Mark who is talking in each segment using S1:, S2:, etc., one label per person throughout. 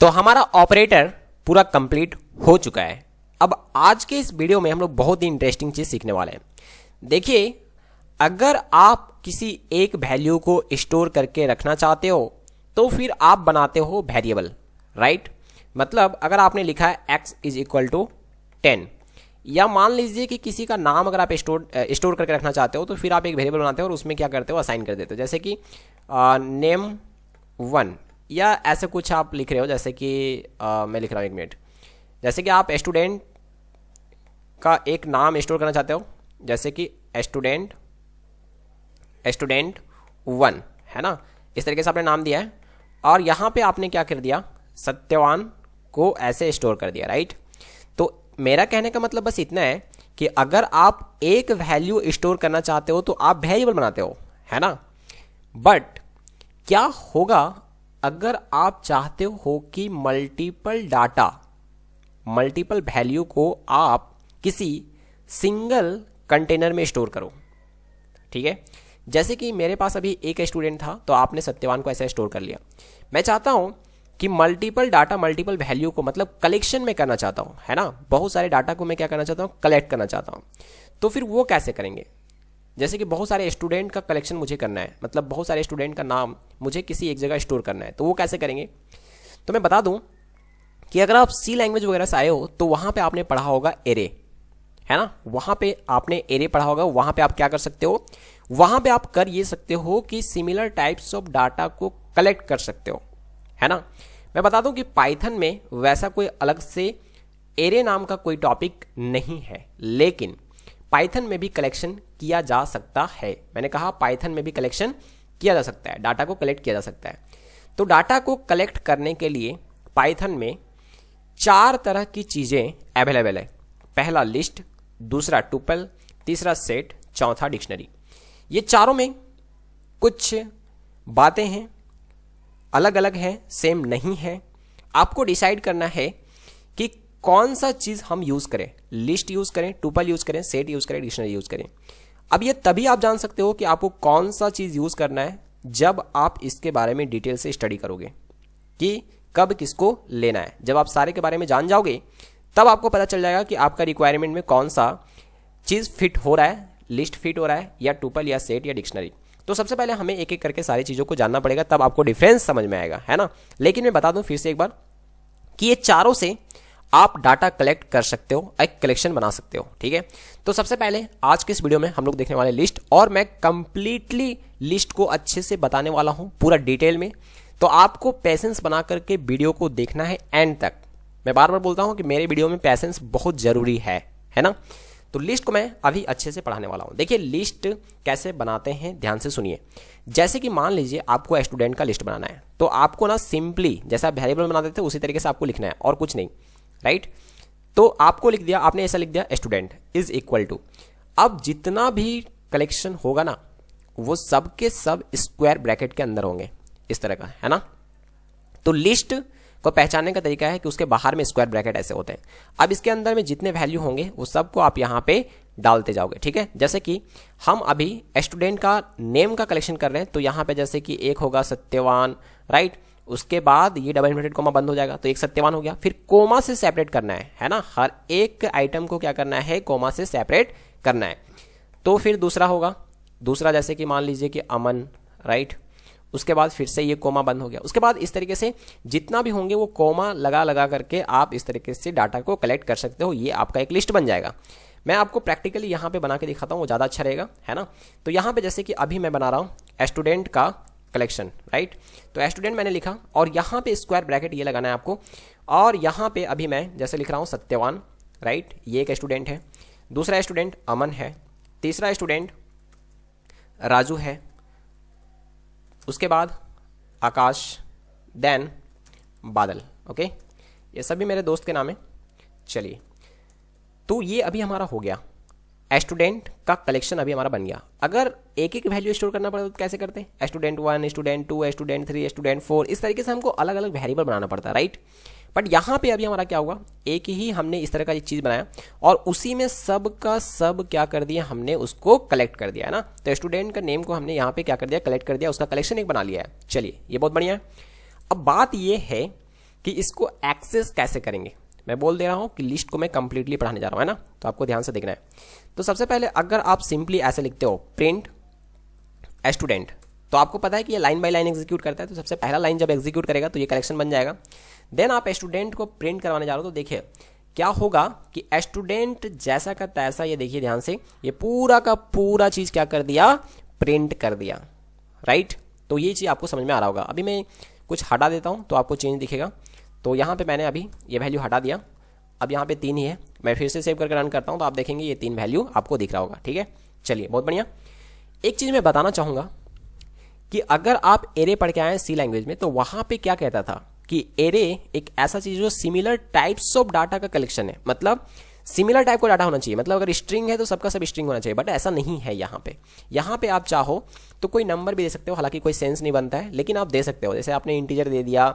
S1: तो हमारा ऑपरेटर पूरा कंप्लीट हो चुका है। अब आज के इस वीडियो में हम लोग बहुत ही इंटरेस्टिंग चीज सीखने वाले हैं। देखिए, अगर आप किसी एक वैल्यू को स्टोर करके रखना चाहते हो तो फिर आप बनाते हो वेरिएबल, राइट। मतलब अगर आपने लिखा है x इज इक्वल टू 10, या मान लीजिए कि किसी का नाम अगर आप स्टोर करके रखना चाहते हो तो फिर आप एक वेरिएबल बनाते हो और उसमें क्या करते हो, असाइन कर देते हो। जैसे कि नेम 1 या ऐसे कुछ आप लिख रहे हो, जैसे कि मैं लिख रहा हूँ, 1 मिनट। जैसे कि आप स्टूडेंट का एक नाम स्टोर करना चाहते हो, जैसे कि स्टूडेंट 1 है ना, इस तरीके से आपने नाम दिया है और यहाँ पे आपने क्या कर दिया, सत्यवान को ऐसे स्टोर कर दिया, राइट। तो मेरा कहने का मतलब बस इतना है कि अगर आप एक वैल्यू स्टोर करना चाहते हो तो आप वेरिएबल बनाते हो, है ना। बट क्या होगा अगर आप चाहते हो कि मल्टीपल वैल्यू को आप किसी सिंगल कंटेनर में स्टोर करो, ठीक है। जैसे कि मेरे पास अभी एक स्टूडेंट था तो आपने सत्यवान को ऐसे स्टोर कर लिया। मैं चाहता हूं कि मल्टीपल डाटा, मल्टीपल वैल्यू को मतलब कलेक्शन में करना चाहता हूं, है ना। बहुत सारे डाटा को मैं क्या करना चाहता हूं, कलेक्ट करना चाहता हूं। तो फिर वो कैसे करेंगे? जैसे कि बहुत सारे स्टूडेंट का कलेक्शन मुझे करना है, मतलब बहुत सारे स्टूडेंट का नाम मुझे किसी एक जगह स्टोर करना है, तो वो कैसे करेंगे? तो मैं बता दूं कि अगर आप सी लैंग्वेज वगैरह से आए हो तो वहां पे आपने पढ़ा होगा एरे, है ना। वहां पे आपने एरे पढ़ा होगा। वहां पे आप क्या कर सकते हो, वहां पे आप कर ये सकते हो कि सिमिलर टाइप्स ऑफ डाटा को कलेक्ट कर सकते हो, है ना। मैं बता दूं कि पाइथन में वैसा कोई अलग से एरे नाम का कोई टॉपिक नहीं है, लेकिन पाइथन में भी कलेक्शन किया जा सकता है। मैंने कहा पाइथन में भी कलेक्शन किया जा सकता है, डाटा को कलेक्ट किया जा सकता है। तो डाटा को कलेक्ट करने के लिए पाइथन में 4 तरह की चीजें अवेलेबल है। पहला लिस्ट, दूसरा टुपल, तीसरा सेट, चौथा डिक्शनरी। ये चारों में कुछ बातें हैं, अलग अलग हैं, सेम नहीं है। आपको डिसाइड करना है कि कौन सा चीज हम यूज करें, लिस्ट यूज करें, टुपल यूज करें, सेट यूज करें, डिक्शनरी यूज करें। अब ये तभी आप जान सकते हो कि आपको कौन सा चीज यूज करना है जब आप इसके बारे में डिटेल से स्टडी करोगे कि कब किसको लेना है। जब आप सारे के बारे में जान जाओगे तब आपको पता चल जाएगा कि आपका रिक्वायरमेंट में कौन सा चीज फिट हो रहा है, लिस्ट फिट हो रहा है, या टुपल या सेट या डिक्शनरी। तो सबसे पहले हमें एक एक करके सारी चीजों को जानना पड़ेगा, तब आपको डिफरेंस समझ में आएगा, है ना। लेकिन मैं बता दूं फिर से एक बार कि ये चारों से आप डाटा कलेक्ट कर सकते हो, एक कलेक्शन बना सकते हो, ठीक है। तो सबसे पहले आज के इस वीडियो में हम लोग देखने वाले लिस्ट, और मैं कंप्लीटली लिस्ट को अच्छे से बताने वाला हूं पूरा डिटेल में। तो आपको पैसेंस बना करके वीडियो को देखना है एंड तक। मैं बार बार बोलता हूं कि मेरे वीडियो में पैसेंस बहुत जरूरी है ना। तो लिस्ट को मैं अभी अच्छे से पढ़ाने वाला हूं। देखिए लिस्ट कैसे बनाते हैं, ध्यान से सुनिए। जैसे कि मान लीजिए आपको स्टूडेंट का लिस्ट बनाना है, तो आपको ना सिंपली जैसा वेरिएबल बना देते उसी तरीके से आपको लिखना है और कुछ नहीं, राइट। तो आपको लिख दिया, आपने ऐसा लिख दिया स्टूडेंट इज इक्वल टू, अब जितना भी कलेक्शन होगा ना वो सब के सब स्क्वायर ब्रैकेट के अंदर होंगे, इस तरह का, है ना। तो लिस्ट को पहचानने का तरीका है कि उसके बाहर में स्क्वायर ब्रैकेट ऐसे होते हैं। अब इसके अंदर में जितने वैल्यू होंगे वो सबको आप यहाँ पे डालते जाओगे, ठीक है। जैसे कि हम अभी स्टूडेंट का नेम का कलेक्शन कर रहे हैं, तो यहाँ पे जैसे कि एक होगा सत्यवान, राइट। उसके बाद ये डबल इन्वर्टेड कोमा बंद हो जाएगा, तो एक सत्यवान हो गया। फिर कोमा से सेपरेट करना है ना। हर एक आइटम को क्या करना है, कोमा से सेपरेट करना है। तो फिर दूसरा होगा, दूसरा जैसे कि मान लीजिए कि अमन, राइट। उसके बाद फिर से ये कोमा बंद हो गया। उसके बाद इस तरीके से जितना भी होंगे वो कोमा लगा लगा करके आप इस तरीके से डाटा को कलेक्ट कर सकते हो। ये आपका एक लिस्ट बन जाएगा। मैं आपको प्रैक्टिकली यहाँ पे बना के दिखाता हूँ, वो ज़्यादा अच्छा रहेगा, है ना। तो यहाँ पे जैसे कि अभी मैं बना रहा हूँ स्टूडेंट का कलेक्शन, राइट। तो स्टूडेंट मैंने लिखा और यहाँ पे स्क्वायर ब्रैकेट ये लगाना है आपको। और यहाँ पे अभी मैं जैसे लिख रहा हूँ सत्यवान, राइट। ये एक स्टूडेंट है, दूसरा स्टूडेंट अमन है, तीसरा स्टूडेंट राजू है, उसके बाद आकाश, देन बादल, ओके। ये सभी मेरे दोस्त के नाम है। चलिए, तो ये अभी हमारा हो गया, स्टूडेंट का कलेक्शन अभी हमारा बन गया। अगर एक एक वैल्यू स्टोर करना पड़े तो कैसे करते हैं, स्टूडेंट 1, स्टूडेंट 2, स्टूडेंट 3, स्टूडेंट 4, इस तरीके से हमको अलग अलग वेरिएबल बनाना पड़ता है, राइट। बट यहाँ पे अभी हमारा क्या हुआ, एक ही हमने इस तरह का एक चीज बनाया और उसी में सब का सब क्या कर दिया, हमने उसको कलेक्ट कर दिया, है ना। तो स्टूडेंट का नेम को हमने यहाँ पे क्या कर दिया, कलेक्ट कर दिया, उसका कलेक्शन एक बना लिया है। चलिए, ये बहुत बढ़िया है। अब बात ये है कि इसको एक्सेस कैसे करेंगे। मैं बोल दे रहा हूं कि लिस्ट को मैं कंप्लीटली पढ़ाने जा रहा हूं, है ना, तो आपको ध्यान से देखना है। तो सबसे पहले अगर आप सिंपली ऐसे लिखते हो प्रिंट स्टूडेंट, तो आपको पता है कि ये लाइन बाय लाइन एग्जीक्यूट करता है, तो सबसे पहला लाइन जब एग्जीक्यूट करेगा तो ये कलेक्शन बन जाएगा। देन आप स्टूडेंट को प्रिंट करवाने जा रहे हो, तो देखिए क्या होगा कि स्टूडेंट जैसा का तैसा, ये देखिए ध्यान से, ये पूरा का पूरा चीज क्या कर दिया, प्रिंट कर दिया, राइट। तो ये चीज आपको समझ में आ रहा होगा। अभी मैं कुछ हटा देता हूं तो आपको चेंज दिखेगा। तो यहाँ पे मैंने अभी ये वैल्यू हटा दिया, अब यहाँ पे 3 ही है। मैं फिर से सेव करके रन करता हूँ तो आप देखेंगे ये 3 वैल्यू आपको दिख रहा होगा, ठीक है। चलिए बहुत बढ़िया। एक चीज मैं बताना चाहूंगा कि अगर आप एरे पढ़ के आए सी लैंग्वेज में, तो वहां पे क्या कहता था कि एरे एक ऐसा चीज जो सिमिलर टाइप्स ऑफ डाटा का कलेक्शन है, मतलब सिमिलर टाइप का डाटा होना चाहिए। मतलब अगर स्ट्रिंग है तो सबका सब स्ट्रिंग होना चाहिए, बट ऐसा नहीं है यहाँ पे। यहाँ पे आप चाहो तो कोई नंबर भी दे सकते हो, हालांकि कोई सेंस नहीं बनता है, लेकिन आप दे सकते हो। जैसे आपने इंटीजर दे दिया,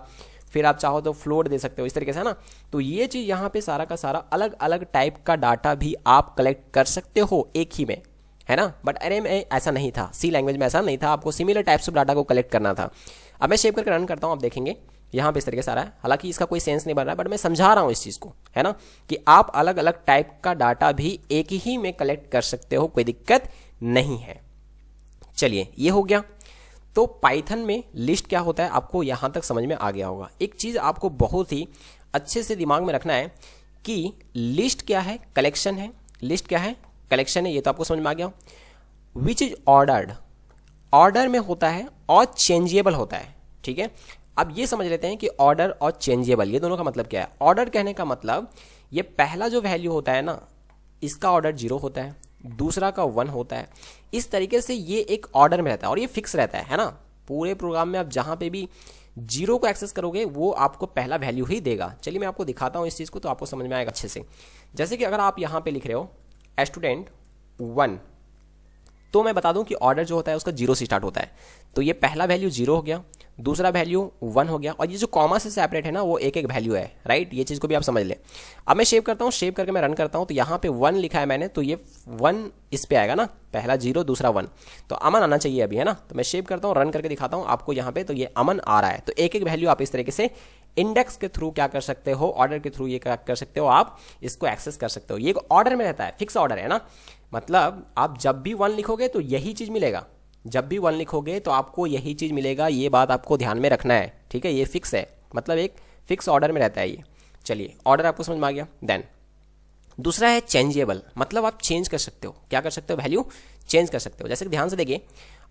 S1: फिर आप चाहो तो फ्लोट दे सकते हो, इस तरीके से, है ना। तो ये चीज यहाँ पे सारा का सारा अलग अलग टाइप का डाटा भी आप कलेक्ट कर सकते हो एक ही में, है ना। बट अरे में ऐसा नहीं था, सी लैंग्वेज में ऐसा नहीं था, आपको सिमिलर टाइप्स ऑफ डाटा को कलेक्ट करना था। अब मैं शेप करके रन करता हूँ, आप देखेंगे यहाँ पे इस तरीके से आ रहा है। हालांकि इसका कोई सेंस नहीं बन रहा है, बट मैं समझा रहा हूँ इस चीज को, है ना, कि आप अलग अलग टाइप का डाटा भी एक ही में कलेक्ट कर सकते हो, कोई दिक्कत नहीं है। चलिए ये हो गया। तो पाइथन में लिस्ट क्या होता है आपको यहां तक समझ में आ गया होगा। एक चीज आपको बहुत ही अच्छे से दिमाग में रखना है कि लिस्ट क्या है, कलेक्शन है। लिस्ट क्या है, कलेक्शन है, ये तो आपको समझ में आ गया। विच इज ऑर्डर्ड, ऑर्डर में होता है और चेंजेबल होता है, ठीक है। अब ये समझ लेते हैं कि ऑर्डर और चेंजेबल ये दोनों का मतलब क्या है। ऑर्डर कहने का मतलब ये पहला जो वैल्यू होता है ना, इसका ऑर्डर 0 होता है, दूसरा का 1 होता है। इस तरीके से ये एक ऑर्डर में रहता है और ये फिक्स रहता है ना। पूरे प्रोग्राम में आप जहां पे भी 0 को एक्सेस करोगे वो आपको पहला वैल्यू ही देगा। चलिए मैं आपको दिखाता हूं इस चीज को, तो आपको समझ में आएगा अच्छे से। जैसे कि अगर आप यहां पे लिख रहे हो स्टूडेंट 1, तो मैं बता दूं कि ऑर्डर जो होता है उसका 0 से स्टार्ट होता है। तो ये पहला वैल्यू 0 हो गया, दूसरा वैल्यू 1 हो गया, और ये जो कॉमा से सेपरेट है ना वो एक एक वैल्यू है, राइट। ये चीज को भी आप समझ लें। अब मैं शेव करता हूं, शेव करके मैं रन करता हूं, तो यहाँ पे 1 लिखा है मैंने, तो ये 1 इस पे आएगा ना, पहला 0 दूसरा 1, तो अमन आना चाहिए अभी, है ना। तो मैं शेव करता हूँ, रन करके दिखाता हूँ आपको यहाँ पे, तो ये अमन आ रहा है। तो एक एक वैल्यू आप इस तरीके से इंडेक्स के थ्रू क्या कर सकते हो, ऑर्डर के थ्रू ये क्या कर सकते हो, आप इसको एक्सेस कर सकते हो। ये ऑर्डर में रहता है, फिक्स ऑर्डर है ना। मतलब आप जब भी 1 लिखोगे तो यही चीज मिलेगा, जब भी 1 लिखोगे तो आपको यही चीज मिलेगा। ये बात आपको ध्यान में रखना है, ठीक है। ये फिक्स है, मतलब एक फिक्स ऑर्डर में रहता है ये। चलिए ऑर्डर आपको समझ में आ गया। देन दूसरा है चेंजेबल, मतलब आप चेंज कर सकते हो। क्या कर सकते हो, वैल्यू चेंज कर सकते हो। जैसे कि ध्यान से देखिए,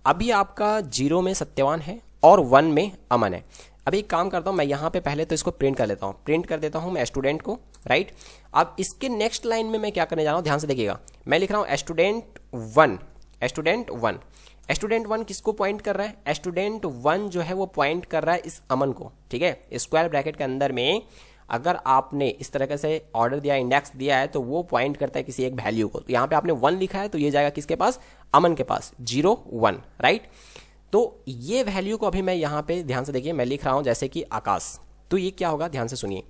S1: अभी आपका 0 में सत्यवान है और 1 में अमन है। अभी एक काम करता हूं, मैं यहाँ पे पहले तो इसको प्रिंट कर लेता हूँ, प्रिंट कर देता हूँ मैं स्टूडेंट को, राइट। अब इसके नेक्स्ट लाइन में मैं क्या करने जा रहा हूँ, ध्यान से देखिएगा। मैं लिख रहा हूँ स्टूडेंट 1, स्टूडेंट 1। स्टूडेंट 1 किसको पॉइंट कर रहा है, स्टूडेंट 1 जो है वो पॉइंट कर रहा है इस अमन को, ठीक है। स्क्वायर ब्रैकेट के अंदर में अगर आपने इस तरह से ऑर्डर दिया, इंडेक्स दिया है, तो वो पॉइंट करता है किसी एक वैल्यू को। तो यहाँ पे आपने 1 लिखा है तो ये जाएगा किसके पास, अमन के पास, 0 1, राइट। तो ये वैल्यू को अभी मैं यहाँ पे ध्यान से देखिए, मैं लिख रहा हूं जैसे कि आकाश। तो ये क्या होगा, ध्यान से सुनिए।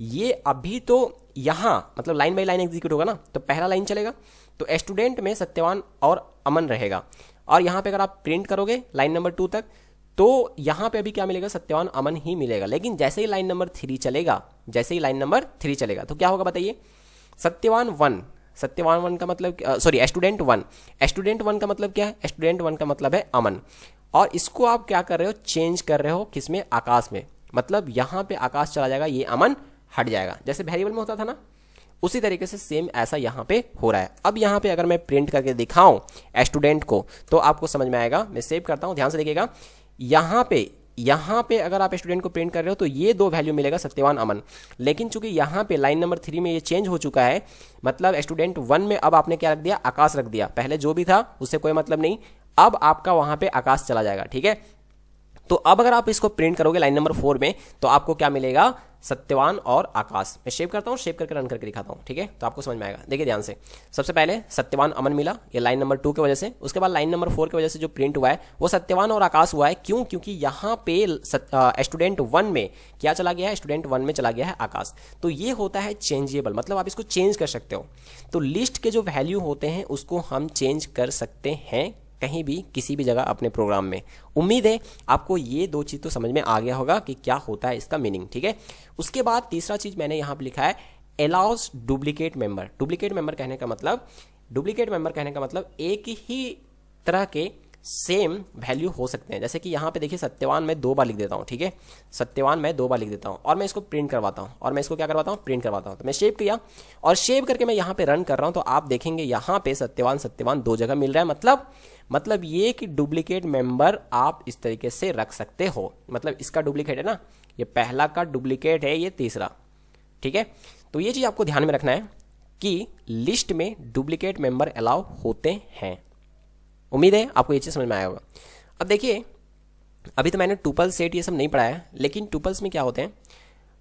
S1: ये अभी तो यहाँ मतलब लाइन बाय लाइन एग्जीक्यूट होगा ना, तो पहला लाइन चलेगा, तो स्टूडेंट में सत्यवान और अमन रहेगा। और यहाँ पे अगर आप प्रिंट करोगे लाइन नंबर 2 तक, तो यहाँ पे अभी क्या मिलेगा, सत्यवान अमन ही मिलेगा। लेकिन जैसे ही लाइन नंबर 3 चलेगा, जैसे ही लाइन नंबर 3 चलेगा, तो क्या होगा बताइए, सत्यवान 1, सत्यवान 1 का मतलब सॉरी स्टूडेंट 1, स्टूडेंट 1 का मतलब क्या है, स्टूडेंट 1 का मतलब है अमन। और इसको आप क्या कर रहे हो, चेंज कर रहे हो किसमें, आकाश में। मतलब यहाँ पे आकाश चला जाएगा, ये अमन हट जाएगा। जैसे वेरिएबल में होता था ना, उसी तरीके से सेम ऐसा यहाँ पे हो रहा है। अब यहाँ पे अगर मैं प्रिंट करके दिखाऊं स्टूडेंट को, तो आपको समझ में आएगा। मैं सेव करता हूँ, ध्यान से देखिएगा। यहाँ पे अगर आप स्टूडेंट को प्रिंट कर रहे हो तो ये 2 वैल्यू मिलेगा, सत्यवान अमन। लेकिन चूंकि यहाँ पे लाइन नंबर 3 में ये चेंज हो चुका है, मतलब स्टूडेंट 1 में अब आपने क्या रख दिया, आकाश रख दिया। पहले जो भी था उससे कोई मतलब नहीं, अब आपका वहां पे आकाश चला जाएगा, ठीक है। तो अब अगर आप इसको प्रिंट करोगे लाइन नंबर 4 में, तो आपको क्या मिलेगा, सत्यवान और आकाश। मैं शेव करता हूं, शेव करके रन करके दिखाता हूं, ठीक है। तो आपको समझ में आएगा। देखिए ध्यान से, सबसे पहले सत्यवान अमन मिला, ये लाइन नंबर 2 की वजह से। उसके बाद लाइन नंबर 4 की वजह से जो प्रिंट हुआ है वो सत्यवान और आकाश हुआ है। क्यों, क्योंकि यहाँ पे स्टूडेंट 1 में क्या चला गया है, स्टूडेंट 1 में चला गया है आकाश। तो ये होता है चेंजेबल, मतलब आप इसको चेंज कर सकते हो। तो लिस्ट के जो वैल्यू होते हैं उसको हम चेंज कर सकते हैं कहीं भी किसी भी जगह अपने प्रोग्राम में। उम्मीद है आपको ये दो चीज़ तो समझ में आ गया होगा कि क्या होता है इसका मीनिंग, ठीक है। उसके बाद तीसरा चीज़ मैंने यहाँ पे लिखा है allows duplicate member. Duplicate member कहने का मतलब एक ही तरह के सेम वैल्यू हो सकते हैं। जैसे कि यहाँ पे देखिए सत्यवान मैं 2 बार लिख देता हूँ, ठीक है, सत्यवान मैं 2 बार लिख देता हूँ और मैं इसको प्रिंट करवाता हूँ, और मैं इसको क्या करवाता हूँ, प्रिंट करवाता हूँ। तो मैं सेव किया और सेव करके मैं यहाँ पे रन कर रहा हूँ, तो आप देखेंगे यहाँ पे सत्यवान 2 जगह मिल रहा है। मतलब ये कि डुप्लीकेट मेंबर आप इस तरीके से रख सकते हो। मतलब इसका डुप्लीकेट है ना, ये पहला का डुप्लीकेट है, ये तीसरा, ठीक है। तो ये चीज़ आपको ध्यान में रखना है कि लिस्ट में डुप्लीकेट मेंबर अलाउ होते हैं। उम्मीद है आपको ये चीज़ समझ में आया होगा। अब देखिए, अभी तो मैंने टुपल सेट ये सब नहीं पढ़ाया है, लेकिन टुपल्स में क्या होते हैं,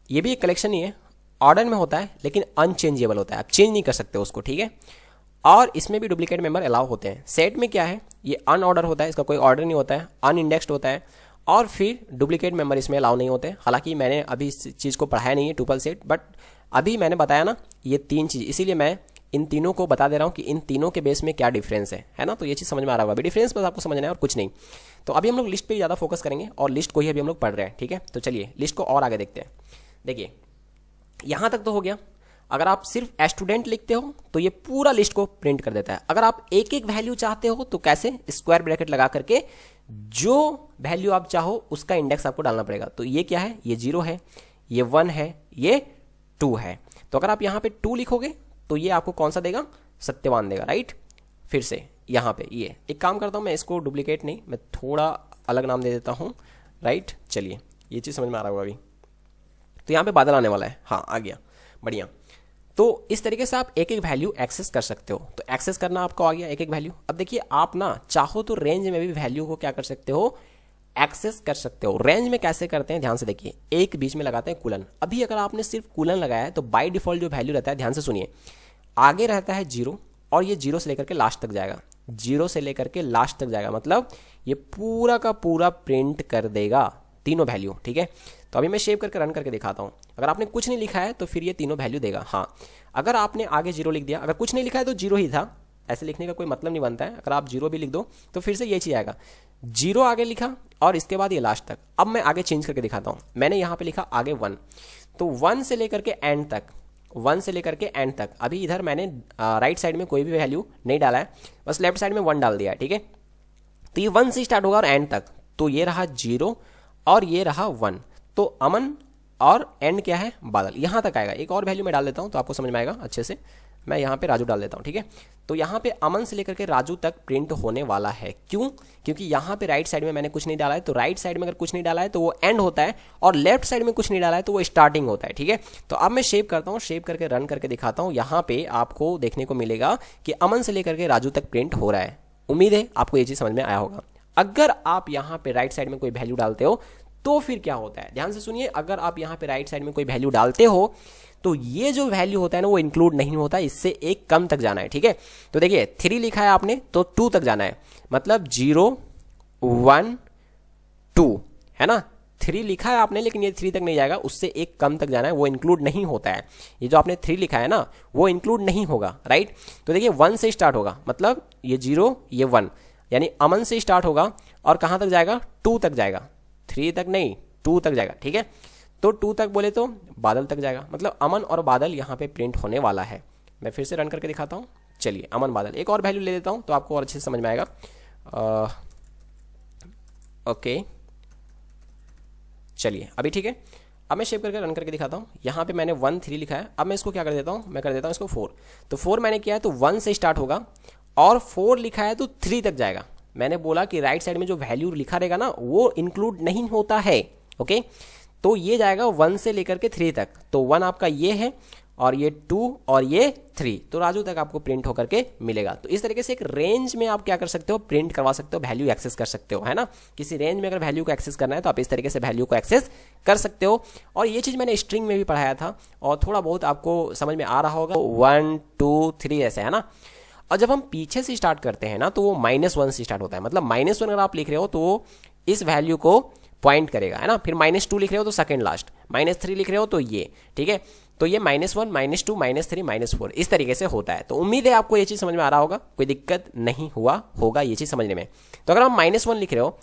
S1: ये भी एक कलेक्शन ही है, ऑर्डर में होता है लेकिन अनचेंजेबल होता है, आप चेंज नहीं कर सकते उसको, ठीक है। और इसमें भी डुप्लीकेट मेंबर अलाउ होते हैं। सेट में क्या है, ये अनऑर्डर होता है, इसका कोई ऑर्डर नहीं होता है, अनइंडेक्स्ड होता है, और फिर डुप्लीकेट मेंबर इसमें अलाउ नहीं होते। हालांकि मैंने अभी इस चीज़ को पढ़ाया नहीं है टुपल सेट, बट अभी मैंने बताया ना ये 3 चीज़, इसीलिए मैं इन तीनों को बता दे रहा हूँ कि इन तीनों के बेस में क्या डिफरेंस है ना। तो ये चीज़ समझ में आ रहा होगा, अभी डिफरेंस बस आपको समझना है और कुछ नहीं। तो अभी हम लोग लिस्ट पे ज़्यादा फोकस करेंगे और लिस्ट को ही अभी हम लोग पढ़ रहे हैं, ठीक है। तो चलिए लिस्ट को और आगे देखते हैं। देखिए यहाँ तक तो हो गया। अगर आप सिर्फ स्टूडेंट लिखते हो तो ये पूरा लिस्ट को प्रिंट कर देता है। अगर आप एक एक वैल्यू चाहते हो तो कैसे, स्क्वायर ब्रैकेट लगा करके जो वैल्यू आप चाहो उसका इंडेक्स आपको डालना पड़ेगा। तो ये क्या है, ये 0 है, ये 1 है, ये 2 है। तो अगर आप यहाँ पे 2 लिखोगे तो ये आपको कौन सा देगा, सत्यवान देगा, राइट। फिर से यहाँ पे ये एक काम करता हूँ, मैं इसको डुप्लीकेट नहीं, मैं थोड़ा अलग नाम दे देता हूँ, राइट। चलिए ये चीज़ समझ में आ रहा होगा अभी। तो यहाँ पे बादल आने वाला है, हाँ आ गया, बढ़िया। तो इस तरीके से आप एक एक वैल्यू एक्सेस कर सकते हो। तो एक्सेस करना आपको आ गया एक एक वैल्यू। अब देखिए आप ना चाहो तो रेंज में भी वैल्यू को क्या कर सकते हो, एक्सेस कर सकते हो। रेंज में कैसे करते हैं, ध्यान से देखिए, एक बीच में लगाते हैं कुलन। अभी अगर आपने सिर्फ कुलन लगाया है तो बाय डिफॉल्ट जो वैल्यू रहता है, ध्यान से सुनिए, आगे रहता है 0 और ये 0 से लेकर के लास्ट तक जाएगा, 0 से लेकर के लास्ट तक जाएगा। मतलब ये पूरा का पूरा प्रिंट कर देगा तीनों वैल्यू, ठीक है। तो अभी मैं सेव करके रन करके दिखाता हूँ। अगर आपने कुछ नहीं लिखा है तो फिर ये तीनों वैल्यू देगा। हाँ, अगर आपने आगे 0 लिख दिया, अगर कुछ नहीं लिखा है तो 0 ही था, ऐसे लिखने का कोई मतलब नहीं बनता है। अगर आप 0 भी लिख दो तो फिर से ये चीज़ आएगा, 0 आगे लिखा और इसके बाद ये लास्ट तक। अब मैं आगे चेंज करके दिखाता हूँ। मैंने यहाँ पे लिखा आगे 1, तो 1 से लेकर के एंड तक, 1 से लेकर के एंड तक। अभी इधर मैंने राइट साइड में कोई भी वैल्यू नहीं डाला है, बस लेफ्ट साइड में 1 डाल दिया है, ठीक है। तो ये 1 से स्टार्ट होगा और एंड तक। तो ये रहा 0 और ये रहा 1। तो अमन और एंड क्या है, बादल, यहाँ तक आएगा। एक और वैल्यू मैं डाल देता हूँ तो आपको समझ में आएगा अच्छे से। मैं यहाँ पे राजू डाल देता हूँ, ठीक है। तो यहाँ पे अमन से लेकर के राजू तक प्रिंट होने वाला है। क्यों? क्योंकि यहाँ पे राइट साइड में मैंने कुछ नहीं डाला है। तो राइट साइड में अगर कुछ नहीं डाला है तो वो एंड होता है, और लेफ्ट साइड में कुछ नहीं डाला है तो वो स्टार्टिंग होता है, ठीक है। तो अब मैं शेव करता हूँ, शेव करके रन करके दिखाता हूँ। यहाँ पे आपको देखने को मिलेगा कि अमन से लेकर के राजू तक प्रिंट हो रहा है। उम्मीद है आपको ये चीज़ समझ में आया होगा। अगर आप यहाँ पे राइट साइड में कोई वैल्यू डालते हो तो फिर क्या होता है, ध्यान से सुनिए। अगर आप यहाँ पे राइट साइड में कोई वैल्यू डालते हो तो ये जो वैल्यू होता है ना वो इंक्लूड नहीं होता, इससे एक कम तक जाना है, ठीक है। तो देखिए 3 लिखा है आपने तो 2 तक जाना है, मतलब 0 1 2 है ना। 3 लिखा है आपने लेकिन ये 3 तक नहीं जाएगा, उससे एक कम तक जाना है, वो इंक्लूड नहीं होता है। ये जो आपने 3 लिखा है ना वो इंक्लूड नहीं होगा, राइट। तो देखिए 1 से स्टार्ट होगा, मतलब ये 0 ये 1, यानी अमन से स्टार्ट होगा और कहाँ तक जाएगा, 2 तक जाएगा, 3 तक नहीं 2 तक जाएगा, ठीक है। तो 2 तक बोले तो बादल तक जाएगा, मतलब अमन और बादल यहाँ पे प्रिंट होने वाला है। मैं फिर से रन करके दिखाता हूँ। चलिए अमन बादल, एक और वैल्यू ले लेता हूँ तो आपको और अच्छे से समझ में आएगा। ओके चलिए अभी ठीक है। अब मैं शेव करके रन करके दिखाता हूँ। यहाँ पे मैंने 1 3 लिखा है, अब मैं इसको क्या कर देता हूँ, मैं कर देता हूँ इसको 4। तो 4 मैंने किया है तो 1 से स्टार्ट होगा और 4 लिखा है तो 3 तक जाएगा। मैंने बोला कि राइट साइड में जो वैल्यू लिखा रहेगा ना वो इंक्लूड नहीं होता है, ओके। तो ये जाएगा 1 से लेकर के 3 तक। तो 1 आपका ये है और ये 2 और ये 3, तो राजू तक आपको प्रिंट होकर के मिलेगा। तो इस तरीके से एक रेंज में आप क्या कर सकते हो, प्रिंट करवा सकते हो, वैल्यू एक्सेस कर सकते हो, है ना। किसी रेंज में अगर वैल्यू को एक्सेस करना है तो आप इस तरीके से वैल्यू को एक्सेस कर सकते हो। और ये चीज़ मैंने स्ट्रिंग में भी पढ़ाया था और थोड़ा बहुत आपको समझ में आ रहा होगा, 1 2 3 ऐसे, है ना। और जब हम पीछे से स्टार्ट करते हैं ना तो वो -1 से स्टार्ट होता है, मतलब -1 अगर आप लिख रहे हो तो इस वैल्यू को पॉइंट करेगा, है ना। फिर -2 लिख रहे हो तो सेकंड लास्ट, -3 लिख रहे हो तो ये, ठीक है। तो ये -1 -2 -3 -4 इस तरीके से होता है। तो उम्मीद है आपको ये चीज़ समझ में आ रहा होगा, कोई दिक्कत नहीं हुआ होगा ये चीज़ समझने में। तो अगर हम -1 लिख रहे हो,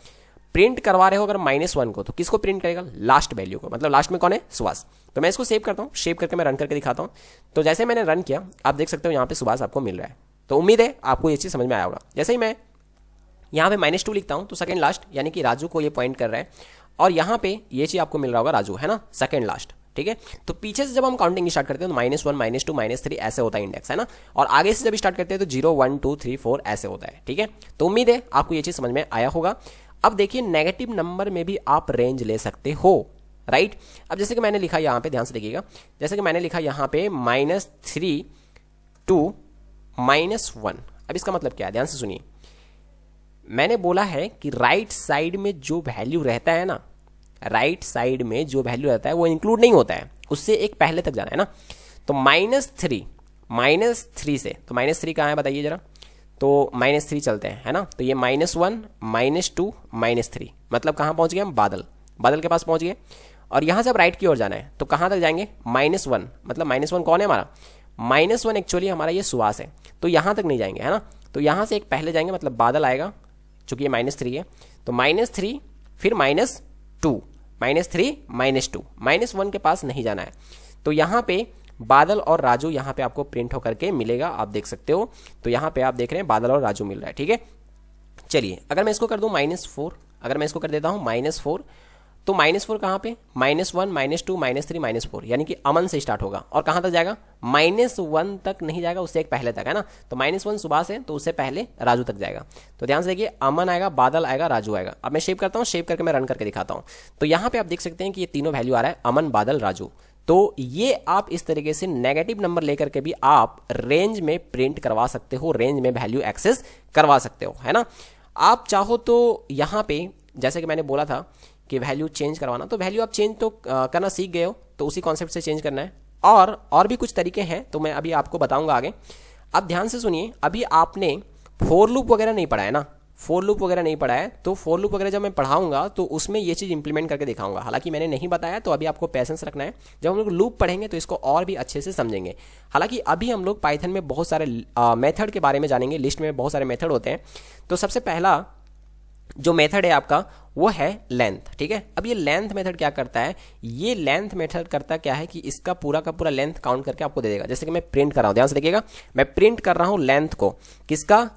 S1: प्रिंट करवा रहे हो अगर -1 को, तो किसको प्रिंट करेगा? लास्ट वैल्यू को, मतलब लास्ट में कौन है? सुभाष। तो मैं इसको सेव करता हूँ, सेव करके मैं रन करके दिखाता हूँ। तो जैसे मैंने रन किया, आप देख सकते हो यहाँ पे सुभाष आपको मिल रहा है। तो उम्मीद है आपको ये चीज़ समझ में आया होगा। जैसे ही मैं यहाँ पे -2 लिखता हूँ तो सेकंड लास्ट, यानी कि राजू को ये पॉइंट कर रहा है, और यहाँ पे ये चीज़ आपको मिल रहा होगा राजू, है ना, सेकंड लास्ट, ठीक है। तो पीछे से जब हम काउंटिंग स्टार्ट करते हैं तो -1 -2 -3 ऐसे होता है इंडेक्स, है ना। और आगे से जब स्टार्ट करते हैं तो 0 1 2 3 4 ऐसे होता है, ठीक है। तो उम्मीद है आपको ये चीज़ समझ में आया होगा। अब देखिए नेगेटिव नंबर में भी आप रेंज ले सकते हो, राइट। अब जैसे कि मैंने लिखा यहाँ पे, ध्यान से देखिएगा, जैसे कि मैंने लिखा यहाँ पे -3 to -1। अब इसका मतलब क्या है, ध्यान से सुनिए। मैंने बोला है कि राइट साइड में जो वैल्यू रहता है ना, राइट साइड में जो वैल्यू रहता है वो इंक्लूड नहीं होता है, उससे एक पहले तक जाना है ना। तो -3 से, तो -3 कहाँ है बताइए जरा। तो -3 चलते हैं, है ना। तो ये -1 -2 -3, मतलब कहाँ पहुंच गए हम? बादल के पास पहुंच गए। और यहाँ से अब राइट की ओर जाना है तो कहाँ तक जाएंगे? -1, मतलब -1 कौन है हमारा? -1 एक्चुअली हमारा ये सुभाष है, तो यहाँ तक नहीं जाएंगे, है ना। तो यहाँ से एक पहले जाएंगे, मतलब बादल आएगा, चूंकि ये -3 है। तो -3 फिर -2, -3 -2, -1 के पास नहीं जाना है। तो यहाँ पे बादल और राजू यहाँ पे आपको प्रिंट होकर के मिलेगा, आप देख सकते हो। तो यहाँ पे आप देख रहे हैं बादल और राजू मिल रहा है, ठीक है। चलिए अगर मैं इसको कर दूं -4, अगर मैं इसको कर देता हूँ -4, तो -4 कहाँ पे? -1 -2 -3 -4, यानी कि अमन से स्टार्ट होगा और कहाँ तक जाएगा? -1 तक नहीं जाएगा, उससे एक पहले तक, है ना। तो -1 सुभाष है तो उससे पहले राजू तक जाएगा। तो ध्यान से देखिए, अमन आएगा, बादल आएगा, राजू आएगा। अब मैं शेप करता हूँ, शेप करके मैं रन करके दिखाता हूँ। तो यहाँ पे आप देख सकते हैं कि ये तीनों वैल्यू आ रहा है, अमन, बादल, राजू। तो ये आप इस तरीके से नेगेटिव नंबर लेकर के भी आप रेंज में प्रिंट करवा सकते हो, रेंज में वैल्यू एक्सेस करवा सकते हो, है ना। आप चाहो तो यहाँ पे जैसे कि मैंने बोला था कि वैल्यू चेंज करवाना, तो वैल्यू आप चेंज तो करना सीख गए हो, तो उसी कॉन्सेप्ट से चेंज करना है। और भी कुछ तरीके हैं, तो मैं अभी आपको बताऊंगा आगे। अब ध्यान से सुनिए, अभी आपने फोर लूप वगैरह नहीं पढ़ा है ना, फोर लूप वगैरह नहीं पढ़ा है। तो फोर लूप वगैरह जब मैं पढ़ाऊंगा तो उसमें ये चीज़ इंप्लीमेंट करके दिखाऊंगा। हालांकि मैंने नहीं बताया, तो अभी आपको पेशेंस रखना है। जब हम लोग लूप पढ़ेंगे तो इसको और भी अच्छे से समझेंगे। हालांकि अभी हम लोग पाइथन में बहुत सारे मेथड के बारे में जानेंगे, लिस्ट में बहुत सारे मेथड होते हैं। तो सबसे पहला जो मेथड है आपका वो है लेंथ, ठीक है। अब ये लेंथ मेथड क्या करता है? ये लेंथ मेथड करता क्या है कि इसका पूरा का पूरा लेंथ काउंट करके आपको दे देगा। जैसे कि मैं प्रिंट कर रहा हूँ, ध्यान से देखिएगा, मैं प्रिंट कर रहा हूँ लेंथ को, किसका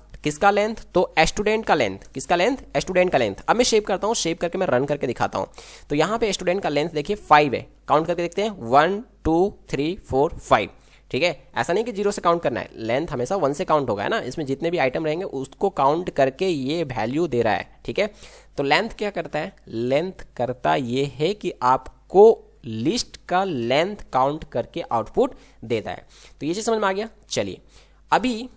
S1: लेंथ? तो स्टूडेंट का लेंथ। किसका लेंथ? स्टूडेंट का लेंथ। अब मैं शेप करता हूँ, शेप करके मैं रन करके दिखाता हूँ। तो यहाँ पे स्टूडेंट का लेंथ देखिए 5 है, काउंट करके देखते हैं 1 2 3 4 5, ठीक है। ऐसा नहीं कि 0 से काउंट करना है, लेंथ हमेशा 1 से काउंट होगा, है ना। इसमें जितने भी आइटम रहेंगे उसको काउंट करके ये वैल्यू दे रहा है, ठीक है। तो लेंथ क्या करता है? लेंथ करता ये है कि आपको लिस्ट का लेंथ काउंट करके आउटपुट देता है। तो ये चीज समझ में आ गया। चलिए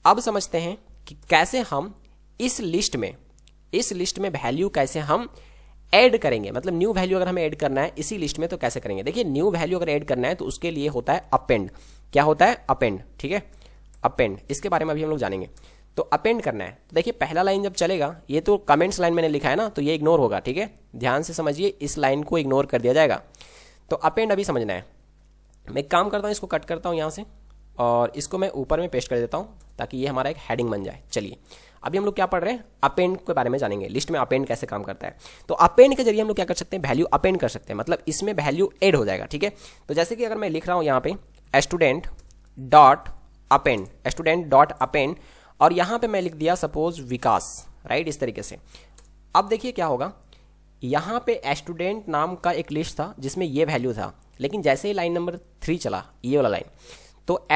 S1: अब समझते हैं कि कैसे हम इस लिस्ट में वैल्यू कैसे हम ऐड करेंगे। मतलब न्यू वैल्यू अगर हमें ऐड करना है इसी लिस्ट में तो कैसे करेंगे। देखिए न्यू वैल्यू अगर ऐड करना है तो उसके लिए होता है अपेंड। क्या होता है? अपेंड, ठीक है। अपेंड, इसके बारे में अभी हम लोग जानेंगे। तो अपेंड करना है, तो देखिए पहला लाइन जब चलेगा, ये तो कमेंट्स लाइन मैंने लिखा है ना, तो ये इग्नोर होगा, ठीक है। ध्यान से समझिए, इस लाइन को इग्नोर कर दिया जाएगा। तो अपेंड अभी समझना है। मैं एक काम करता हूँ, इसको कट करता हूँ यहाँ से और इसको मैं ऊपर में पेस्ट कर देता हूँ ताकि ये हमारा एक हेडिंग बन जाए। चलिए अभी हम लोग क्या पढ़ रहे हैं? अपेंड के बारे में जानेंगे, लिस्ट में अपेंड कैसे काम करता है। तो अपेंड के जरिए हम लोग क्या कर सकते हैं? वैल्यू अपेंड कर सकते हैं, मतलब इसमें वैल्यू ऐड हो जाएगा, ठीक है। तो जैसे कि अगर मैं लिख रहा हूँ यहाँ पे स्टूडेंट डॉट अपेंड और यहाँ पे मैं लिख दिया सपोज विकास, राइट, इस तरीके से। अब देखिए क्या होगा, यहाँ पे स्टूडेंट नाम का एक लिस्ट था जिसमें ये वैल्यू था, लेकिन जैसे ही लाइन नंबर 3 चला, ये वाला लाइन, तो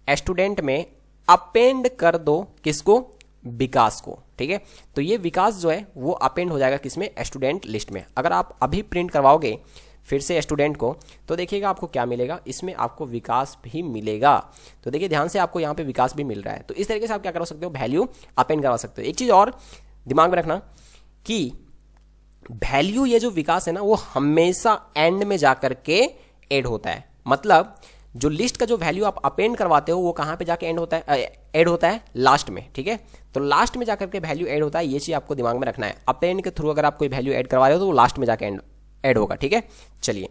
S1: स्टूडेंट में अपेंड कर दो किसको? विकास को, ठीक है। तो ये विकास जो है वो अपेंड हो जाएगा किसमें? स्टूडेंट लिस्ट में। अगर आप अभी प्रिंट करवाओगे फिर से स्टूडेंट को, तो देखिएगा आपको क्या मिलेगा, इसमें आपको विकास भी मिलेगा। तो देखिए ध्यान से, आपको यहाँ पे विकास भी मिल रहा है। तो इस तरीके से आप क्या करवा सकते हो? वैल्यू अपेंड करवा सकते हो। एक चीज और दिमाग में रखना कि वैल्यू, ये जो विकास है ना, वो हमेशा एंड में जाकर के ऐड होता है। मतलब जो लिस्ट का जो वैल्यू आप अपेंड करवाते हो वो कहाँ पे जाके ऐड होता है लास्ट में, ठीक है। तो लास्ट में जाकर के वैल्यू ऐड होता है, ये चीज़ आपको दिमाग में रखना है। अपेंड के थ्रू अगर आप कोई वैल्यू ऐड करवा रहे हो तो वो लास्ट में जाके ऐड होगा, ठीक है। चलिए,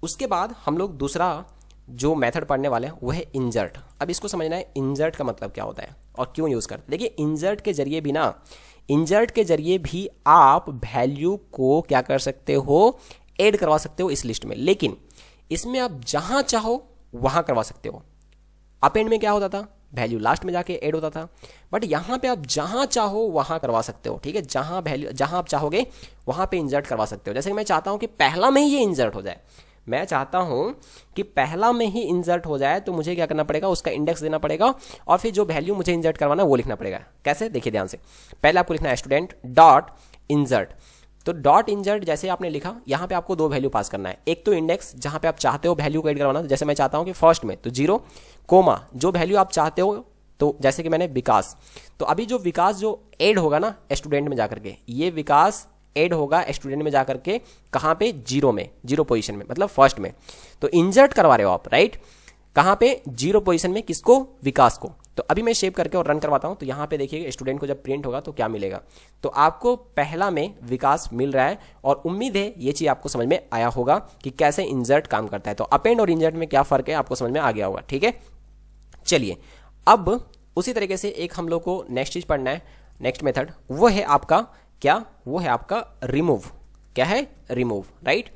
S1: उसके बाद हम लोग दूसरा जो मेथड पढ़ने वाले हैं वो है इंसर्ट। अब इसको समझना है इंसर्ट का मतलब क्या होता है और क्यों यूज़ करते हैं। देखिए, इंसर्ट के जरिए भी आप वैल्यू को क्या कर सकते हो, ऐड करवा सकते हो इस लिस्ट में, लेकिन इसमें आप जहां चाहो वहां करवा सकते हो। अपेंड में क्या होता था, वैल्यू लास्ट में जाके ऐड होता था, बट यहां पे आप जहां चाहो वहां करवा सकते हो, ठीक है। जहां आप चाहोगे वहां पे इंसर्ट करवा सकते हो। जैसे कि मैं चाहता हूं कि पहला में ही ये इंसर्ट हो जाए, मैं चाहता हूं कि पहला में ही इंसर्ट हो जाए, तो मुझे क्या करना पड़ेगा, उसका इंडेक्स देना पड़ेगा और फिर जो वैल्यू मुझे इंसर्ट करवाना है वो लिखना पड़ेगा। कैसे, देखिए ध्यान से। पहले आपको लिखना है स्टूडेंट डॉट इंसर्ट। तो डॉट इंसर्ट जैसे आपने लिखा, यहाँ पे आपको दो वैल्यू पास करना है। एक तो इंडेक्स जहाँ पे आप चाहते हो वैल्यू को ऐड करवाना, जैसे मैं चाहता हूँ कि फर्स्ट में तो 0, कोमा जो वैल्यू आप चाहते हो, तो जैसे कि मैंने विकास, तो अभी जो विकास जो ऐड होगा ना स्टूडेंट में जाकर के, ये विकास ऐड होगा स्टूडेंट में जाकर के कहाँ पे, 0 में, 0 पोजीशन में, मतलब फर्स्ट में। तो इंसर्ट करवा रहे हो आप, राइट, कहाँ पे, 0 पोजीशन में, किसको, विकास को। तो अभी मैं शेप करके और रन करवाता हूं। तो यहाँ पे देखिए स्टूडेंट को जब प्रिंट होगा तो क्या मिलेगा, तो आपको पहला में विकास मिल रहा है। और उम्मीद है ये चीज़ आपको समझ में आया होगा कि कैसे इंसर्ट काम करता है। तो अपेंड और इंसर्ट में क्या फ़र्क है आपको समझ में आ गया होगा, ठीक है। चलिए, अब उसी तरीके से एक हम लोग को नेक्स्ट चीज़ पढ़ना है, नेक्स्ट मेथड, वो है आपका क्या, वो है आपका रिमूव। क्या है, रिमूव, राइट।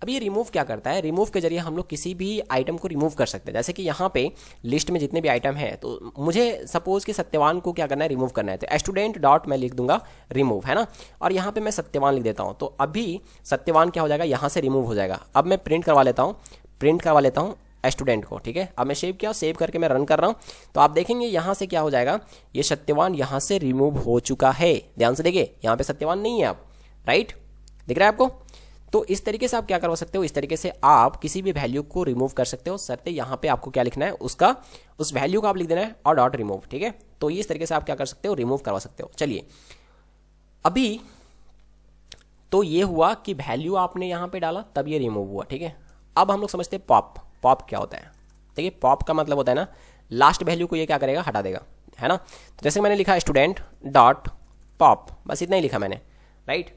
S1: अब ये रिमूव क्या करता है, रिमूव के जरिए हम लोग किसी भी आइटम को रिमूव कर सकते हैं। जैसे कि यहाँ पे लिस्ट में जितने भी आइटम हैं, तो मुझे सपोज कि सत्यवान को क्या करना है, रिमूव करना है। तो स्टूडेंट डॉट मैं लिख दूंगा रिमूव, है ना, और यहाँ पे मैं सत्यवान लिख देता हूँ। तो अभी सत्यवान क्या हो जाएगा, यहाँ से रिमूव हो जाएगा। अब मैं प्रिंट करवा लेता हूँ स्टूडेंट को, ठीक है। अब मैं सेव करके मैं रन कर रहा हूँ। तो आप देखेंगे यहाँ से क्या हो जाएगा, ये सत्यवान यहाँ से रिमूव हो चुका है। ध्यान से देखिए, यहाँ पे सत्यवान नहीं है आप, राइट, दिख रहा है आपको। तो इस तरीके से आप क्या करवा सकते हो, इस तरीके से आप किसी भी वैल्यू को रिमूव कर सकते हो। शर्त यहाँ पे आपको क्या लिखना है, उस वैल्यू को आप लिख देना है और डॉट रिमूव, ठीक है। तो इस तरीके से आप क्या कर सकते हो, रिमूव करवा सकते हो। चलिए, अभी तो ये हुआ कि वैल्यू आपने यहाँ पे डाला तब ये रिमूव हुआ, ठीक है। अब हम लोग समझते हैं पॉप क्या होता है। देखिए, पॉप का मतलब होता है ना, लास्ट वैल्यू को ये क्या करेगा, हटा देगा, है ना। तो जैसे मैंने लिखा स्टूडेंट डॉट पॉप, बस इतना ही लिखा मैंने, राइट।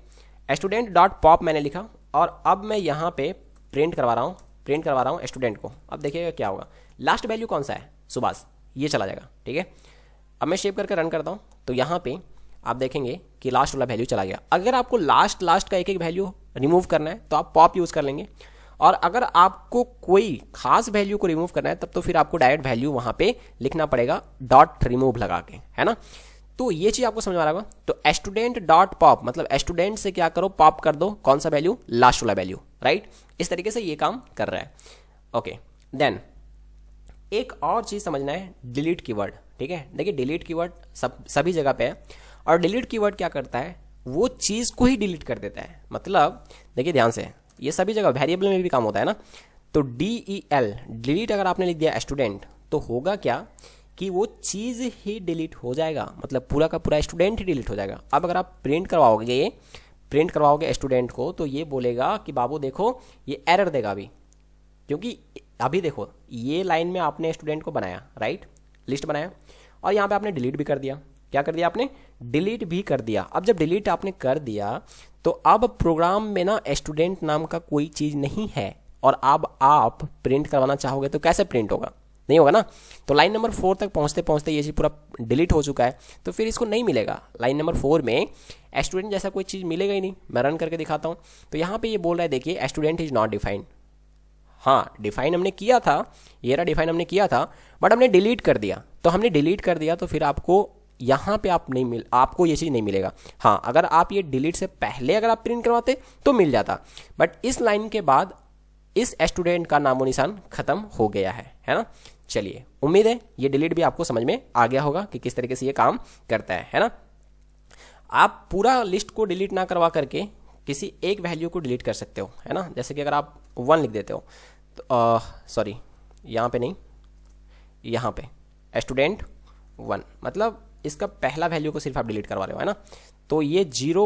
S1: स्टूडेंट डॉट पॉप मैंने लिखा और अब मैं यहाँ पे प्रिंट करवा रहा हूँ स्टूडेंट को। अब देखिएगा क्या होगा, लास्ट वैल्यू कौन सा है, सुभाष, ये चला जाएगा, ठीक है। अब मैं शेप करके रन करता हूँ। तो यहाँ पे आप देखेंगे कि लास्ट वाला वैल्यू चला गया। अगर आपको लास्ट का एक वैल्यू रिमूव करना है तो आप पॉप यूज़ कर लेंगे, और अगर आपको कोई खास वैल्यू को रिमूव करना है तब तो फिर आपको डायरेक्ट वैल्यू वहाँ पे लिखना पड़ेगा डॉट रिमूव लगा के, है ना। तो ये चीज़ आपको समझ में आ रहा होगा। तो स्टूडेंट डॉट पॉप मतलब स्टूडेंट से क्या करो, पॉप कर दो कौन सा वैल्यू, लास्ट वाला वैल्यू, राइट। इस तरीके से ये काम कर रहा है, ओके। देन एक और चीज़ समझना है, डिलीट कीवर्ड, ठीक है। देखिए, डिलीट कीवर्ड सभी जगह पे है, और डिलीट कीवर्ड क्या करता है, वो चीज़ को ही डिलीट कर देता है। मतलब देखिए ध्यान से, ये सभी जगह वेरिएबल में भी काम होता है ना। तो DEL डिलीट अगर आपने लिख दिया स्टूडेंट, तो होगा क्या कि वो चीज़ ही डिलीट हो जाएगा, मतलब पूरा का पूरा स्टूडेंट ही डिलीट हो जाएगा। अब अगर आप प्रिंट करवाओगे स्टूडेंट को, तो ये बोलेगा कि बाबू देखो, ये एरर देगा अभी, क्योंकि अभी देखो ये लाइन में आपने स्टूडेंट को बनाया, राइट, लिस्ट बनाया, और यहाँ पे आपने डिलीट भी कर दिया। क्या कर दिया आपने, डिलीट भी कर दिया। अब जब डिलीट आपने कर दिया तो अब प्रोग्राम में ना स्टूडेंट नाम का कोई चीज़ नहीं है, और अब आप प्रिंट करवाना चाहोगे तो कैसे प्रिंट होगा, नहीं होगा ना। तो लाइन नंबर 4 तक पहुँचते पहुँचते ये चीज़ पूरा डिलीट हो चुका है, तो फिर इसको नहीं मिलेगा। लाइन नंबर 4 में स्टूडेंट जैसा कोई चीज़ मिलेगा ही नहीं। मैं रन करके दिखाता हूँ। तो यहाँ पे ये बोल रहा है, देखिए स्टूडेंट इज नॉट डिफाइंड। हाँ, डिफाइन हमने किया था, ये रहा डिफाइन हमने किया था, बट हमने डिलीट कर दिया। तो हमने डिलीट कर दिया तो फिर आपको यहाँ पे आपको ये चीज़ नहीं मिलेगा। हाँ, अगर आप ये डिलीट से पहले अगर आप प्रिंट करवाते तो मिल जाता, बट इस लाइन के बाद इस स्टूडेंट का नामो निशान खत्म हो गया है ना। चलिए, उम्मीद है ये डिलीट भी आपको समझ में आ गया होगा कि किस तरीके से ये काम करता है ना। आप पूरा लिस्ट को डिलीट ना करवा करके किसी एक वैल्यू को डिलीट कर सकते हो, है ना। जैसे कि अगर आप 1 लिख देते हो, तो सॉरी, यहाँ पे नहीं, यहाँ पे स्टूडेंट 1, मतलब इसका पहला वैल्यू को सिर्फ आप डिलीट करवा रहे हो, है ना। तो ये 0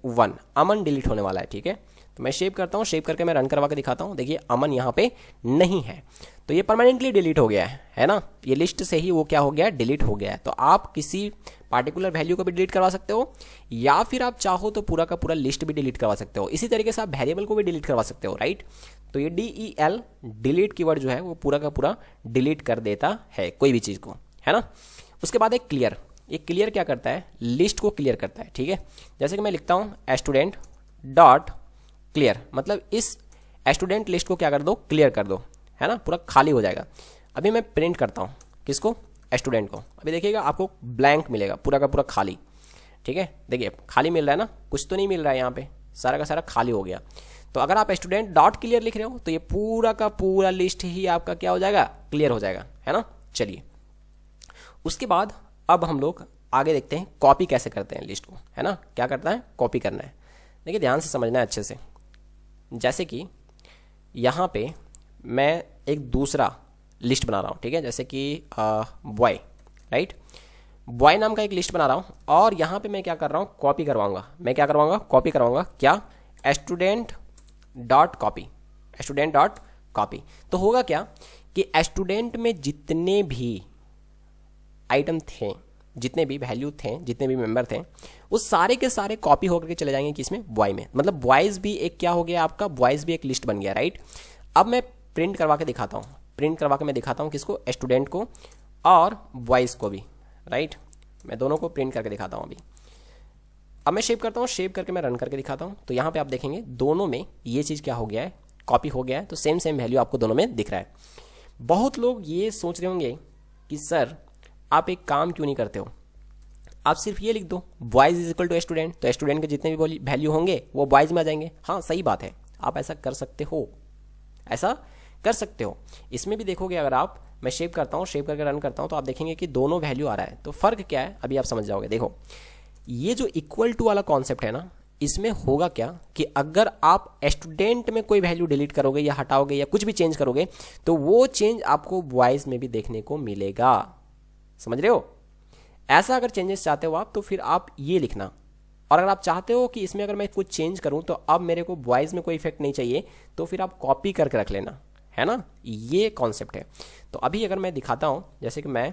S1: 1 अमन डिलीट होने वाला है, ठीक है। तो मैं सेव करता हूँ, सेव करके मैं रन करवा के दिखाता हूँ। देखिए अमन यहाँ पे नहीं है, तो ये परमानेंटली डिलीट हो गया है ना। ये लिस्ट से ही वो क्या हो गया, डिलीट हो गया है। तो आप किसी पार्टिकुलर वैल्यू को भी डिलीट करवा सकते हो, या फिर आप चाहो तो पूरा का पूरा लिस्ट भी डिलीट करवा सकते हो। इसी तरीके से आप वेरिएबल को भी डिलीट करवा सकते हो, राइट। तो ये DEL डिलीट कीवर्ड जो है वो पूरा का पूरा डिलीट कर देता है कोई भी चीज़ को, है ना। उसके बाद एक क्लियर, ये क्लियर क्या करता है, लिस्ट को क्लियर करता है, ठीक है। जैसे कि मैं लिखता हूँ स्टूडेंट डॉट क्लियर, मतलब इस स्टूडेंट लिस्ट को क्या कर दो, क्लियर कर दो, है ना, पूरा खाली हो जाएगा। अभी मैं प्रिंट करता हूँ किसको, स्टूडेंट को। अभी देखिएगा आपको ब्लैंक मिलेगा, पूरा का पूरा खाली, ठीक है। देखिए खाली मिल रहा है ना, कुछ तो नहीं मिल रहा है यहाँ पे, सारा का सारा खाली हो गया। तो अगर आप स्टूडेंट डॉट क्लियर लिख रहे हो तो ये पूरा का पूरा लिस्ट ही आपका क्या हो जाएगा, क्लियर हो जाएगा, है ना। चलिए उसके बाद अब हम लोग आगे देखते हैं कॉपी कैसे करते हैं लिस्ट को, है ना। क्या करता है, कॉपी करना है। देखिए ध्यान से समझना है अच्छे से। जैसे कि यहाँ पे मैं एक दूसरा लिस्ट बना रहा हूँ, ठीक है। जैसे कि बॉय, राइट, बॉय नाम का एक लिस्ट बना रहा हूँ, और यहाँ पे मैं क्या कर रहा हूँ, कॉपी करवाऊंगा। मैं क्या करवाऊंगा, कॉपी करवाऊंगा। क्या, student dot copy, student dot copy. तो होगा क्या कि स्टूडेंट में जितने भी आइटम थे, जितने भी वैल्यू थे, जितने भी मेंबर थे, वो सारे के सारे कॉपी होकर के चले जाएंगे किसमें, बॉय में। मतलब बॉयज भी एक क्या हो गया आपका, बॉयज भी एक लिस्ट बन गया, राइट। अब मैं प्रिंट करवा के दिखाता हूँ, प्रिंट करवा के मैं दिखाता हूँ किसको, स्टूडेंट को और बॉयज़ को भी, राइट। मैं दोनों को प्रिंट करके दिखाता हूँ अभी। अब मैं शेव करता हूँ, शेव करके मैं रन करके दिखाता हूँ। तो यहाँ पे आप देखेंगे दोनों में ये चीज़ क्या हो गया है, कॉपी हो गया है। तो सेम सेम वैल्यू आपको दोनों में दिख रहा है। बहुत लोग ये सोच रहे होंगे कि सर आप एक काम क्यों नहीं करते हो, आप सिर्फ ये लिख दो boys is equal to student, तो स्टूडेंट के जितने भी वैल्यू होंगे वो बॉयज़ में आ जाएंगे। हाँ सही बात है, आप ऐसा कर सकते हो, ऐसा कर सकते हो। इसमें भी देखोगे अगर आप, मैं शेव करता हूँ, शेव करके रन करता हूँ, तो आप देखेंगे कि दोनों वैल्यू आ रहा है। तो फ़र्क क्या है अभी आप समझ जाओगे। देखो ये जो इक्वल टू वाला कॉन्सेप्ट है ना, इसमें होगा क्या कि अगर आप स्टूडेंट में कोई वैल्यू डिलीट करोगे या हटाओगे या कुछ भी चेंज करोगे, तो वो चेंज आपको बॉयज़ में भी देखने को मिलेगा। समझ रहे हो। ऐसा अगर चेंजेस चाहते हो आप, तो फिर आप ये लिखना। और अगर आप चाहते हो कि इसमें अगर मैं कुछ चेंज करूं तो अब मेरे को बॉयज़ में कोई इफेक्ट नहीं चाहिए, तो फिर आप कॉपी करके रख लेना, है ना। ये कॉन्सेप्ट है। तो अभी अगर मैं दिखाता हूं, जैसे कि मैं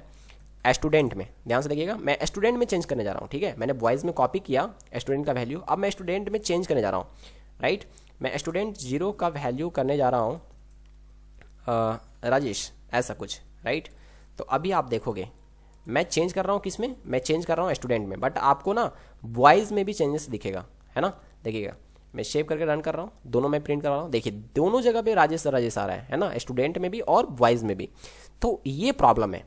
S1: स्टूडेंट में, ध्यान से देखिएगा, मैं स्टूडेंट में चेंज करने जा रहा हूँ, ठीक है। मैंने बॉयज़ में कॉपी किया स्टूडेंट का वैल्यू, अब मैं स्टूडेंट में चेंज करने जा रहा हूँ, राइट। मैं स्टूडेंट 0 का वैल्यू करने जा रहा हूँ राजेश, ऐसा कुछ, राइट। तो अभी आप देखोगे मैं चेंज कर रहा हूँ किस में, मैं चेंज कर रहा हूँ स्टूडेंट में, बट आपको ना बॉयज़ में भी चेंजेस दिखेगा, है ना। देखिएगा मैं शेव करके रन कर रहा हूँ, दोनों में प्रिंट कर रहा हूँ। देखिए दोनों जगह पे राजेश राजेश आ रहा है ना, स्टूडेंट में भी और बॉयज़ में भी। तो ये प्रॉब्लम है।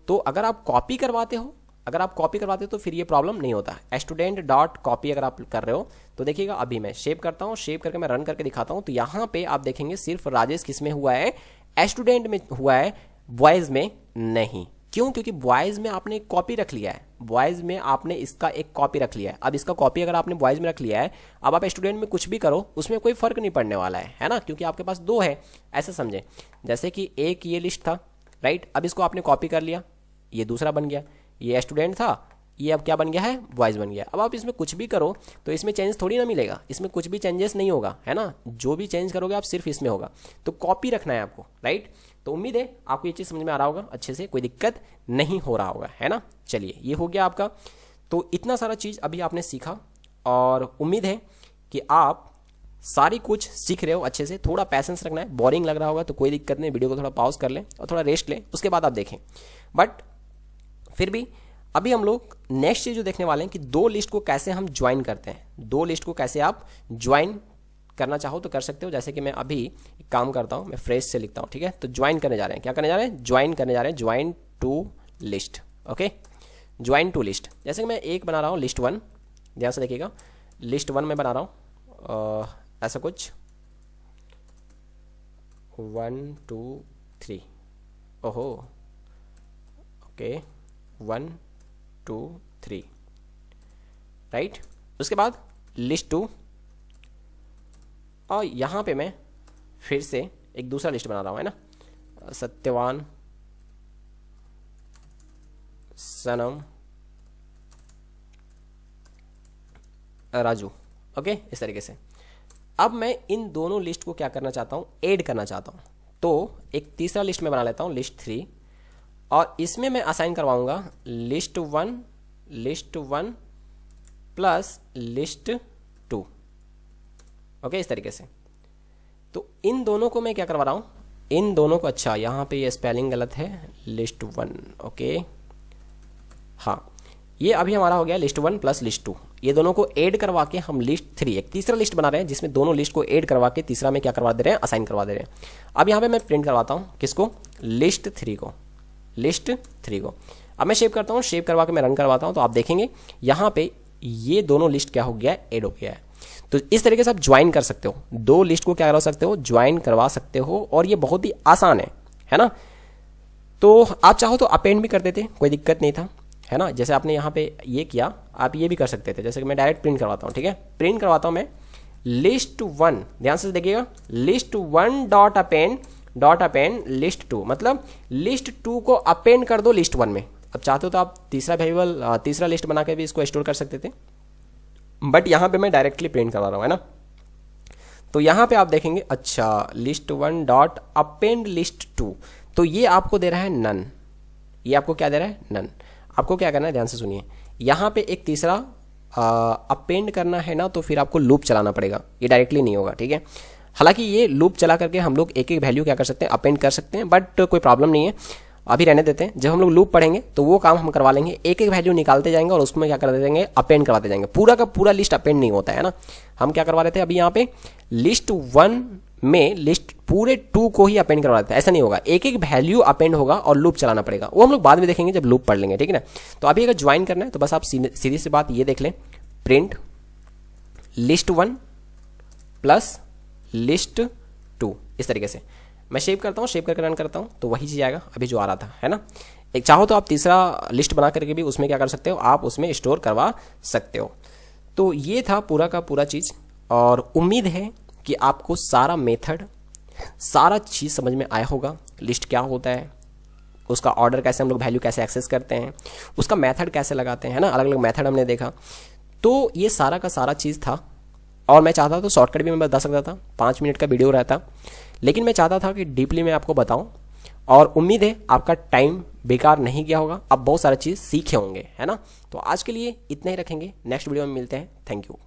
S1: तो अगर आप कॉपी करवाते हो, अगर आप कॉपी करवाते हो तो फिर ये प्रॉब्लम नहीं होता। स्टूडेंट डॉट कॉपी अगर आप कर रहे हो तो देखिएगा अभी मैं शेव करता हूँ, शेव करके मैं रन करके दिखाता हूँ। तो यहाँ पे आप देखेंगे सिर्फ राजेश किस में हुआ है, स्टूडेंट में हुआ है, बॉयज़ में नहीं। क्यों, क्योंकि बॉयज़ में आपने एक कॉपी रख लिया है, बॉयज़ में आपने इसका एक कॉपी रख लिया है। अब इसका कॉपी अगर आपने बॉयज़ में रख लिया है, अब आप स्टूडेंट में कुछ भी करो उसमें कोई फर्क नहीं पड़ने वाला है ना, क्योंकि आपके पास दो है। ऐसा समझे, जैसे कि एक ये लिस्ट था, राइट। अब इसको आपने कॉपी कर लिया, ये दूसरा बन गया, ये स्टूडेंट था, ये अब क्या बन गया है, बॉयज़ बन गया। अब आप इसमें कुछ भी करो तो इसमें चेंज थोड़ी ना मिलेगा, इसमें कुछ भी चेंजेस नहीं होगा, है ना। जो भी चेंज करोगे आप सिर्फ इसमें होगा। तो कॉपी रखना है आपको, राइट। तो उम्मीद है आपको ये चीज़ समझ में आ रहा होगा, अच्छे से कोई दिक्कत नहीं हो रहा होगा, है ना। चलिए ये हो गया आपका। तो इतना सारा चीज़ अभी आपने सीखा, और उम्मीद है कि आप सारी कुछ सीख रहे हो अच्छे से। थोड़ा पैसेंस रखना है, बोरिंग लग रहा होगा तो कोई दिक्कत नहीं, वीडियो को थोड़ा पॉज कर लें और थोड़ा रेस्ट लें, उसके बाद आप देखें। बट फिर भी अभी हम लोग नेक्स्ट चीज़ जो देखने वाले हैं कि दो लिस्ट को कैसे हम ज्वाइन करते हैं। दो लिस्ट को कैसे आप ज्वाइन करना चाहो तो कर सकते हो। जैसे कि मैं अभी एक काम करता हूँ, मैं फ्रेश से लिखता हूँ, ठीक है। तो ज्वाइन करने जा रहे हैं, क्या करने जा रहे हैं, ज्वाइन करने जा रहे हैं, join two list, okay, join two list. जैसे कि मैं एक बना रहा हूँ लिस्ट 1, ध्यान से देखिएगा, लिस्ट 1 में बना रहा हूँ ऐसा कुछ 1 2 3, ओहो, ओके 1 2 3, राइट। उसके बाद लिस्ट 2, और यहाँ पे मैं फिर से एक दूसरा लिस्ट बना रहा हूँ, है ना। सत्यवान, सनम, राजू, ओके, इस तरीके से। अब मैं इन दोनों लिस्ट को क्या करना चाहता हूँ, ऐड करना चाहता हूँ। तो एक तीसरा लिस्ट में बना लेता हूँ, लिस्ट 3, और इसमें मैं असाइन करवाऊंगा लिस्ट 1 प्लस लिस्ट 2। ओके, इस तरीके से। तो इन दोनों को मैं क्या करवा रहा हूँ, इन दोनों को, अच्छा यहाँ पे ये स्पेलिंग गलत है, लिस्ट 1। ओके, हाँ, ये अभी हमारा हो गया लिस्ट 1 प्लस लिस्ट 2। ये दोनों को ऐड करवा के हम लिस्ट 3, एक तीसरा लिस्ट बना रहे हैं जिसमें दोनों लिस्ट को ऐड करवा के तीसरा में क्या करवा दे रहे हैं, असाइन करवा दे रहे हैं। अब यहाँ पे मैं प्रिंट करवाता हूँ किसको, लिस्ट 3 को। अब मैं सेव करता हूँ, सेव करवा के मैं रन करवाता हूँ, तो आप देखेंगे यहाँ पे ये दोनों लिस्ट क्या हो गया है, ऐड हो गया है। तो इस तरीके से आप ज्वाइन कर सकते हो, दो लिस्ट को क्या करवा सकते हो, ज्वाइन करवा सकते हो, और ये बहुत ही आसान है ना। तो आप चाहो तो अपेंड भी कर देते, कोई दिक्कत नहीं था, है ना। जैसे आपने यहाँ पे ये किया, आप ये भी कर सकते थे। जैसे कि मैं डायरेक्ट प्रिंट करवाता हूँ, ठीक है, प्रिंट करवाता हूँ मैं लिस्ट 1, ध्यान से देखिएगा, लिस्ट 1 डॉट अपेंड लिस्ट 2, मतलब लिस्ट 2 को अपेंड कर दो लिस्ट 1 में। अब चाहते हो तो आप तीसरा वेरिएबल, तीसरा लिस्ट बना के भी इसको स्टोर कर सकते थे, बट यहाँ पे मैं डायरेक्टली प्रिंट करवा रहा हूँ, है ना। तो यहाँ पे आप देखेंगे, अच्छा लिस्ट 1 डॉट अपेंड लिस्ट 2, तो ये आपको दे रहा है नन। ये आपको क्या दे रहा है, नन। आपको क्या करना है, ध्यान से सुनिए, यहाँ पे एक तीसरा अपेंड करना है ना, तो फिर आपको लूप चलाना पड़ेगा, ये डायरेक्टली नहीं होगा, ठीक है। हालांकि ये लूप चला करके हम लोग एक एक वैल्यू क्या कर सकते हैं, अपेंड कर सकते हैं, बट कोई प्रॉब्लम नहीं है, अभी रहने देते हैं। जब हम लोग लूप पढ़ेंगे तो वो काम हम करवा लेंगे, एक एक वैल्यू निकालते जाएंगे और उसमें क्या कर देंगे, अपेंड करवाते जाएंगे। पूरा का पूरा लिस्ट अपेंड नहीं होता है ना, हम क्या करवा रहे थे अभी यहाँ पे, लिस्ट 1 में लिस्ट पूरे 2 को ही अपेंड करवा देते हैं। ऐसा नहीं होगा, एक एक वैल्यू अपेंड होगा और लूप चलाना पड़ेगा, वो हम लोग बाद में देखेंगे जब लूप पढ़ लेंगे, ठीक है ना। तो अभी अगर ज्वाइन करना है तो बस आप सीधी सी बात ये देख लें, प्रिंट लिस्ट 1 प्लस लिस्ट 2, इस तरीके से मैं सेव करता हूँ, सेव करके रन करता हूँ, तो वही चीज़ आएगा अभी जो आ रहा था, है ना। एक चाहो तो आप तीसरा लिस्ट बना करके भी उसमें क्या कर सकते हो, आप उसमें स्टोर करवा सकते हो। तो ये था पूरा का पूरा चीज़, और उम्मीद है कि आपको सारा मेथड, सारा चीज़ समझ में आया होगा। लिस्ट क्या होता है, उसका ऑर्डर कैसे, हम लोग वैल्यू कैसे एक्सेस करते हैं, उसका मेथड कैसे लगाते हैं, है ना, अलग अलग मेथड हमने देखा। तो ये सारा का सारा चीज़ था, और मैं चाहता तो शॉर्टकट भी मैं बता सकता था, 5 मिनट का वीडियो रहता, लेकिन मैं चाहता था कि डीपली मैं आपको बताऊं, और उम्मीद है आपका टाइम बेकार नहीं गया होगा, आप बहुत सारा चीज़ सीखे होंगे, है ना। तो आज के लिए इतना ही रखेंगे, नेक्स्ट वीडियो में मिलते हैं, थैंक यू।